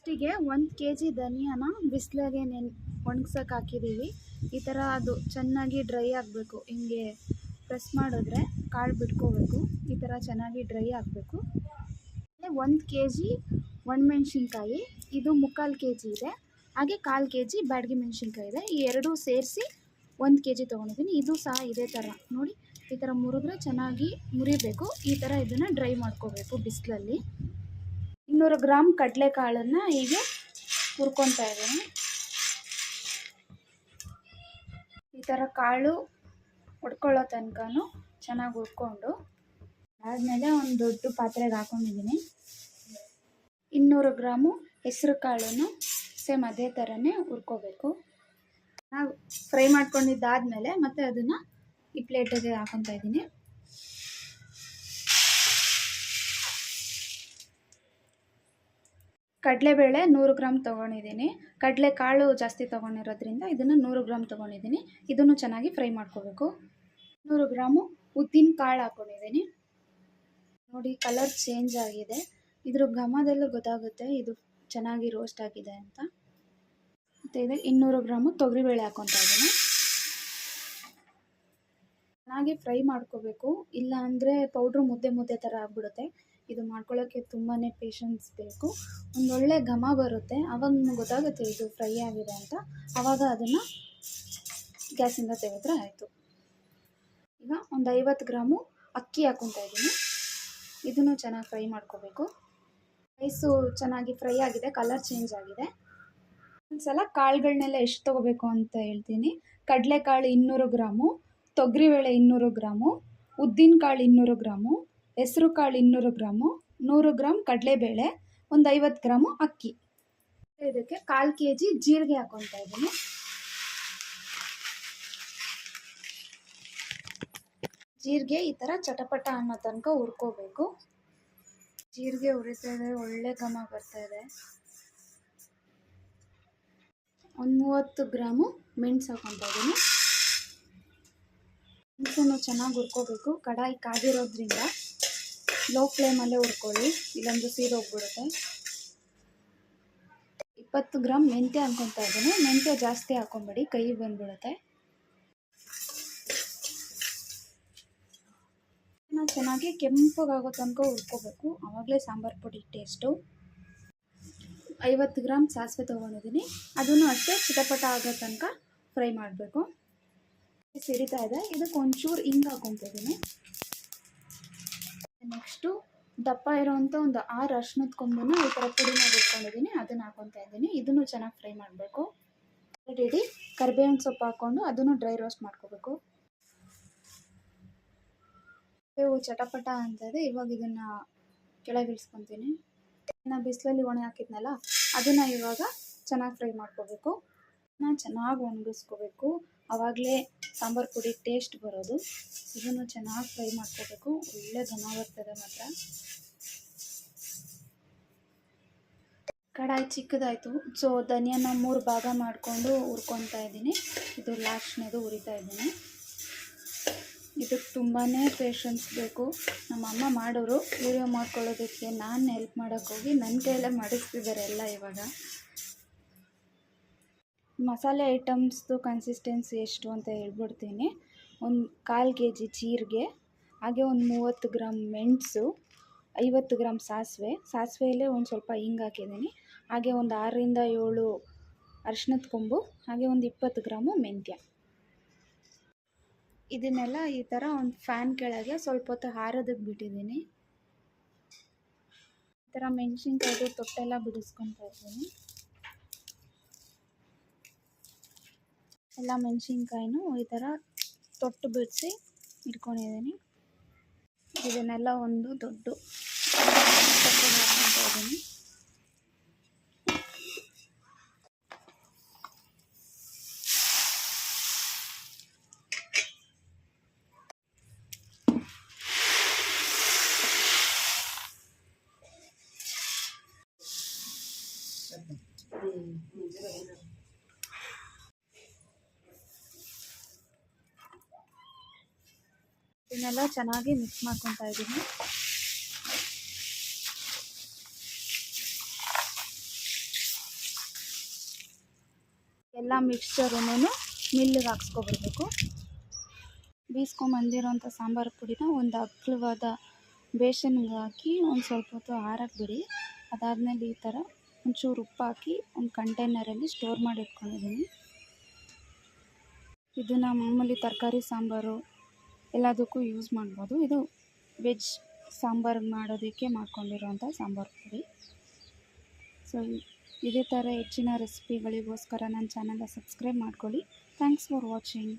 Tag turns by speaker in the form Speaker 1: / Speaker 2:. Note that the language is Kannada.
Speaker 1: ಫಸ್ಟಿಗೆ 1 kg ಧನಿಯಾನ ಬಿಸಿಲಿಗೆ ಒಣಗ್ಸಕ್ಕೆ ಹಾಕಿದ್ದೀವಿ. ಈ ಥರ ಅದು ಚೆನ್ನಾಗಿ ಡ್ರೈ ಆಗಬೇಕು. ಹಿಂಗೆ ಪ್ರೆಸ್ ಮಾಡಿದ್ರೆ ಕಾಳು ಬಿಟ್ಕೋಬೇಕು. ಈ ಥರ ಚೆನ್ನಾಗಿ ಡ್ರೈ ಆಗಬೇಕು. 1 kg ಒಣಮೆಣ್ಸಿನ್ಕಾಯಿ, ಇದು 3/4 kg ಇದೆ. ಹಾಗೆ 1/4 kg ಬ್ಯಾಡಗಿ ಮೆಣಸಿನ್ಕಾಯಿ ಇದೆ. ಈ ಎರಡೂ ಸೇರಿಸಿ 1 kg ತೊಗೊಂಡಿದ್ದೀನಿ. ಇದು ಸಹ ಇದೇ ಥರ ನೋಡಿ, ಈ ಥರ ಮುರಿದ್ರೆ ಚೆನ್ನಾಗಿ ಮುರಿಬೇಕು. ಈ ಥರ ಇದನ್ನು ಡ್ರೈ ಮಾಡ್ಕೋಬೇಕು ಬಿಸಿಲಲ್ಲಿ. 200 ಗ್ರಾಮ್ ಕಡಲೆಕಾಳನ್ನು ಹೀಗೆ ಹುರ್ಕೊತಾ ಇದ್ದೀನಿ. ಈ ಥರ ಕಾಳು ಹೊಡ್ಕೊಳ್ಳೋ ತನಕನೂ ಚೆನ್ನಾಗಿ ಹುರ್ಕೊಂಡು ಆದಮೇಲೆ ಒಂದು ದೊಡ್ಡ ಪಾತ್ರೆಗೆ ಹಾಕೊಂಡಿದ್ದೀನಿ. 200 ಗ್ರಾಮು ಹೆಸರು ಕಾಳನ್ನು ಸೇಮ್ ಅದೇ ಥರನೇ ಹುರ್ಕೋಬೇಕು. ನಾವು ಫ್ರೈ ಮಾಡ್ಕೊಂಡಿದ್ದಾದಮೇಲೆ ಮತ್ತೆ ಅದನ್ನು ಈ ಪ್ಲೇಟಿಗೆ ಹಾಕೊತಾ ಇದ್ದೀನಿ. ಕಡಲೆಬೇಳೆ 100 ಗ್ರಾಮ್ ತೊಗೊಂಡಿದ್ದೀನಿ. ಕಡಲೆಕಾಳು ಜಾಸ್ತಿ ತೊಗೊಂಡಿರೋದ್ರಿಂದ ಇದನ್ನು 100 ಗ್ರಾಮ್ ತೊಗೊಂಡಿದ್ದೀನಿ. ಇದನ್ನು ಚೆನ್ನಾಗಿ ಫ್ರೈ ಮಾಡ್ಕೋಬೇಕು. 100 ಗ್ರಾಮು ಉದ್ದಿನ ಕಾಳು ಹಾಕ್ಕೊಂಡಿದ್ದೀನಿ. ನೋಡಿ, ಕಲರ್ ಚೇಂಜ್ ಆಗಿದೆ. ಇದ್ರ ಘಮದಲ್ಲೂ ಗೊತ್ತಾಗುತ್ತೆ ಇದು ಚೆನ್ನಾಗಿ ರೋಸ್ಟ್ ಆಗಿದೆ ಅಂತ. ಮತ್ತು ಇದೆ 200 ಗ್ರಾಮು ತೊಗರಿಬೇಳೆ ಹಾಕ್ಕೊತಾ ಇದ್ದೀನಿ. ಚೆನ್ನಾಗಿ ಫ್ರೈ ಮಾಡ್ಕೋಬೇಕು, ಇಲ್ಲ ಅಂದರೆ ಪೌಡ್ರು ಮುದ್ದೆ ಥರ ಆಗಿಬಿಡುತ್ತೆ. ಇದು ಮಾಡ್ಕೊಳ್ಳೋಕ್ಕೆ ತುಂಬಾ ಪೇಷನ್ಸ್ ಬೇಕು. ಒಂದೊಳ್ಳೆ ಘಮ ಬರುತ್ತೆ, ಆವಾಗ ನಿಮಗೆ ಗೊತ್ತಾಗುತ್ತೆ ಇದು ಫ್ರೈ ಆಗಿದೆ ಅಂತ. ಆವಾಗ ಅದನ್ನು ಗ್ಯಾಸಿಂದ ತೆಗೆದ್ರೆ ಆಯಿತು. ಈಗ ಒಂದು 50 ಗ್ರಾಮು ಅಕ್ಕಿ ಹಾಕ್ಕೊತಾ ಇದ್ದೀನಿ. ಇದನ್ನು ಚೆನ್ನಾಗಿ ಫ್ರೈ ಮಾಡ್ಕೋಬೇಕು. ರೈಸು ಚೆನ್ನಾಗಿ ಫ್ರೈ ಆಗಿದೆ, ಕಲರ್ ಚೇಂಜ್ ಆಗಿದೆ. ಒಂದ್ಸಲ ಕಾಳುಗಳನ್ನೆಲ್ಲ ಎಷ್ಟು ತೊಗೋಬೇಕು ಅಂತ ಹೇಳ್ತೀನಿ. ಕಡಲೆಕಾಳು 200 ಗ್ರಾಮು, ತೊಗರಿಬೇಳೆ 200 ಗ್ರಾಮು, ಉದ್ದಿನ ಕಾಳು 200 ಗ್ರಾಮು, ಹೆಸರು ಕಾಳು 200 ಗ್ರಾಮು, 100 ಗ್ರಾಮ್ ಕಡಲೆಬೇಳೆ, ಒಂದು 50 ಗ್ರಾಮು ಅಕ್ಕಿ. ಇದಕ್ಕೆ 1/4 kg ಜೀರಿಗೆ ಹಾಕ್ಕೊತಾ ಇದ್ದೀನಿ. ಜೀರಿಗೆ ಈ ಥರ ಚಟಪಟ ಅನ್ನೋ ತನಕ ಹುರ್ಕೋಬೇಕು. ಜೀರಿಗೆ ಉರಿತಾ ಇದೆ, ಒಳ್ಳೆ ಘಮ ಬರ್ತಾ ಇದೆ. ಒಂದು 30 ಗ್ರಾಮು ಮೆಣಸು ಹಾಕ್ಕೊತಾ ಇದ್ದೀನಿ. ಮೆಣಸನ್ನು ಚೆನ್ನಾಗಿ ಹುರ್ಕೋಬೇಕು. ಕಡಾಯಿ ಕಾದಿರೋದ್ರಿಂದ ಲೋ ಫ್ಲೇಮಲ್ಲೇ ಹುರ್ಕೊಳ್ಳಿ, ಇಲ್ಲಾಂದ್ರೆ ಸೀದೋಗ್ಬಿಡುತ್ತೆ. 20 ಗ್ರಾಮ್ ಮೆಂತ್ಯ ಹಾಕ್ಕೊತಾ ಇದ್ದೀನಿ. ಮೆಂತ್ಯ ಜಾಸ್ತಿ ಹಾಕ್ಕೊಂಬೇಡಿ, ಕೈ ಬಂದ್ಬಿಡುತ್ತೆ. ಚೆನ್ನಾಗಿ ಕೆಂಪಗಾಗೋ ತನಕ ಹುರ್ಕೋಬೇಕು, ಆವಾಗಲೇ ಸಾಂಬಾರು ಪುಡಿ ಟೇಸ್ಟು. 50 ಗ್ರಾಮ್ ಸಾಸಿವೆ ತೊಗೊಂಡಿದ್ದೀನಿ. ಅದನ್ನು ಅಷ್ಟೇ ಚಿಟಪಟ ಆಗೋ ತನಕ ಫ್ರೈ ಮಾಡಬೇಕು. ಸಿಡಿತಾ ಇದೆ, ಇದಕ್ಕೆ ಒಂಚೂರು ಹಿಂಗೆ ಹಾಕ್ಕೊತಾ ಇದ್ದೀನಿ. ನೆಕ್ಸ್ಟು ದಪ್ಪ ಇರೋವಂಥ ಒಂದು 6 ಅರಿಶಿನದ ಕೊಂಬನ್ನು ಈ ಥರ ಪುಡಿ ಮಾಡಿ ಇಟ್ಕೊಂಡಿದ್ದೀನಿ, ಅದನ್ನು ಹಾಕ್ಕೊತಾ ಇದ್ದೀನಿ. ಇದನ್ನು ಚೆನ್ನಾಗಿ ಫ್ರೈ ಮಾಡಬೇಕು. ರೆಡಿ ಕರಿಬೇವಿನ ಸೊಪ್ಪು ಹಾಕ್ಕೊಂಡು ಅದನ್ನು ಡ್ರೈ ರೋಸ್ಟ್ ಮಾಡ್ಕೋಬೇಕು. ಬೇವು ಚಟಪಟ ಅಂತಿದೆ. ಇವಾಗ ಇದನ್ನು ಕೆಳಗೆ ಇಳಿಸ್ಕೊತೀನಿ. ನಾನು ಬಿಸಿಲಲ್ಲಿ ಒಣ ಹಾಕಿದ್ನಲ್ಲ, ಅದನ್ನು ಇವಾಗ ಚೆನ್ನಾಗಿ ಫ್ರೈ ಮಾಡ್ಕೋಬೇಕು. ಚೆನ್ನಾಗಿ ಒಣಗಿಸ್ಕೋಬೇಕು, ಆವಾಗಲೇ ಸಾಂಬಾರು ಪುಡಿ ಟೇಸ್ಟ್ ಬರೋದು. ಇದನ್ನು ಚೆನ್ನಾಗಿ ಫ್ರೈ ಮಾಡ್ಕೋಬೇಕು, ಒಳ್ಳೆ ಘಮ ಬರ್ತದೆ ಮಾತ್ರ. ಕಡಾಯಿ ಚಿಕ್ಕದಾಯಿತು, ಸೊ ಧನಿಯಾನ 3 ಭಾಗ ಮಾಡಿಕೊಂಡು ಹುರ್ಕೊತಾ ಇದ್ದೀನಿ. ಇದು ಲಾಸ್ಟ್ನೇದು ಹುರಿತಾ ಇದ್ದೀನಿ. ಇದಕ್ಕೆ ತುಂಬಾ ಪೇಷನ್ಸ್ ಬೇಕು. ನಮ್ಮ ಅಮ್ಮ ಮಾಡೋರು, ವೀಡಿಯೋ ಮಾಡ್ಕೊಳ್ಳೋದಕ್ಕೆ ನಾನು ಹೆಲ್ಪ್ ಮಾಡೋಕ್ಕೋಗಿ ನನ್ನ ಕೈಯಲ್ಲೇ ಮಾಡಿಸ್ತಿದ್ದಾರೆ ಎಲ್ಲ. ಇವಾಗ ಮಸಾಲೆ ಐಟಮ್ಸ್ದು ಕನ್ಸಿಸ್ಟೆನ್ಸಿ ಎಷ್ಟು ಅಂತ ಹೇಳ್ಬಿಡ್ತೀನಿ. ಒಂದು 1/4 kg ಜೀರಿಗೆ, ಹಾಗೆ ಒಂದು 30 ಗ್ರಾಮ್ ಮೆಣಸು, 50 ಗ್ರಾಮ್ ಸಾಸಿವೆಯಲ್ಲೇ ಒಂದು ಸ್ವಲ್ಪ ಹಿಂಗೆ ಹಾಕಿದ್ದೀನಿ. ಹಾಗೆ ಒಂದು 6 ರಿಂದ 7 ಅರಿಶಿನದ ಕೊಂಬು, ಹಾಗೆ ಒಂದು 20 ಗ್ರಾಮು ಮೆಂತ್ಯ. ಇದನ್ನೆಲ್ಲ ಈ ಥರ ಒಂದು ಫ್ಯಾನ್ ಕೆಳಗೆ ಸ್ವಲ್ಪ ಹೊತ್ತು ಆರೋದಕ್ಕೆ ಬಿಟ್ಟಿದ್ದೀನಿ. ಈ ಥರ ಮೆಣಸಿನ್ಕಾಯ್ದು ತೊಟ್ಟೆಲ್ಲ ಬಿಡಿಸ್ಕೊತಾ ಇದ್ದೀನಿ. ಎಲ್ಲ ಮೆಣಸಿನ್ಕಾಯಿನೂ ಈ ಥರ ತೊಟ್ಟು ಬಿಡಿಸಿ ಇಟ್ಕೊಂಡಿದ್ದೀನಿ. ಇದನ್ನೆಲ್ಲ ಒಂದು ದೊಡ್ಡ ತಟ್ಟೆಗೆ ಹಾಕ್ಕೊತಾ ಇದ್ದೀನಿ. ಇದನ್ನೆಲ್ಲ ಚೆನ್ನಾಗಿ ಮಿಕ್ಸ್ ಮಾಡ್ಕೊತಾ ಇದ್ದೀನಿ. ಎಲ್ಲ ಮಿಕ್ಸ್ಚರನ್ನು ಮಿಲ್ಲಿಗೆ ಹಾಕ್ಸ್ಕೊಬರ್ಬೇಕು. ಬೀಸ್ಕೊಂಬಂದಿರೋಂಥ ಸಾಂಬಾರು ಪುಡಿನ ಒಂದು ಅಗಲವಾದ ಬೇಸನ್ಗೆ ಹಾಕಿ ಒಂದು ಸ್ವಲ್ಪ ಹೊತ್ತು ಆರಕ್ಕೆ ಬಿಡಿ. ಅದಾದಮೇಲೆ ಈ ಥರ ಒಂಚೂರು ಉಪ್ಪು ಹಾಕಿ ಒಂದು ಕಂಟೈನರಲ್ಲಿ ಸ್ಟೋರ್ ಮಾಡಿ ಇಟ್ಕೊಂಡಿದ್ದೀನಿ. ಇದನ್ನು ಮಾಮೂಲಿ ತರಕಾರಿ ಸಾಂಬಾರು ಎಲ್ಲದಕ್ಕೂ ಯೂಸ್ ಮಾಡ್ಬೋದು. ಇದು ವೆಜ್ ಸಾಂಬಾರು ಮಾಡೋದಕ್ಕೆ ಮಾಡ್ಕೊಂಡಿರೋಂಥ ಸಾಂಬಾರು ಪುಡಿ. ಸೊ ಇದೇ ಥರ ಹೆಚ್ಚಿನ ರೆಸಿಪಿಗಳಿಗೋಸ್ಕರ ನನ್ನ ಚಾನಲ್ನ ಸಬ್ಸ್ಕ್ರೈಬ್ ಮಾಡ್ಕೊಳ್ಳಿ. Thanks for watching.